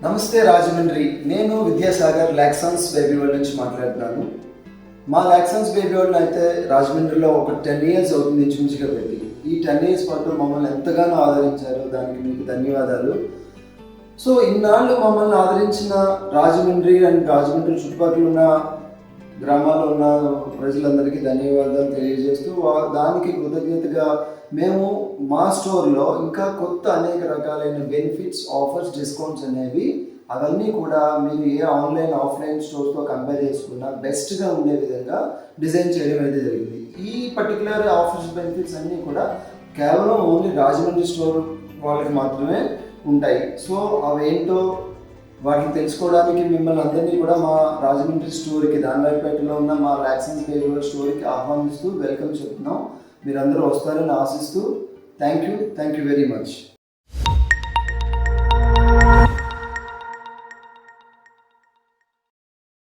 నమస్తే రాజమండ్రి. నేను Vidyasagar లాక్సన్స్ baby world నుంచి మాట్లాడుతున్నాను. మా లాక్సన్స్ బేబీ వరల్డ్ అయితే రాజమండ్రిలో ఒక 10 years అవుతుంది ఇంచుమించుగా పెట్టి. ఈ 10 years పాటు మమ్మల్ని ఎంతగానో ఆదరించారు, దానికి మీకు ధన్యవాదాలు. సో ఇన్నాళ్ళు మమ్మల్ని ఆదరించిన రాజమండ్రి అండ్ రాజమండ్రి చుట్టుపక్కల ఉన్న గ్రామాల్లో ఉన్న ప్రజలందరికీ ధన్యవాదాలు తెలియజేస్తూ దానికి కృతజ్ఞతగా మేము మా స్టోర్లో ఇంకా కొత్త అనేక రకాలైన బెనిఫిట్స్, ఆఫర్స్, డిస్కౌంట్స్ అనేవి అవన్నీ కూడా మీరు ఏ ఆన్లైన్ ఆఫ్లైన్ స్టోర్స్తో కంపేర్ చేసుకున్నా బెస్ట్గా ఉండే విధంగా డిజైన్ చేయడం అయితే జరిగింది. ఈ పర్టికులర్ ఆఫర్స్, బెనిఫిట్స్ అన్నీ కూడా కేవలం ఓన్లీ రాజమండ్రి స్టోర్ వాళ్ళకి మాత్రమే ఉంటాయి. సో అవేంటో వాటిని తెలుసుకోవడానికి మిమ్మల్ని అందరినీ కూడా మా రాజమండ్రి స్టోర్కి, దానిపేటలో ఉన్న మా లాక్సన్స్ బేబీ వరల్డ్ స్టోర్కి ఆహ్వానిస్తూ వెల్కమ్ చెప్తున్నాం. మీరందరూ వస్తారని ఆశిస్తూ థ్యాంక్ యూ వెరీ మచ్.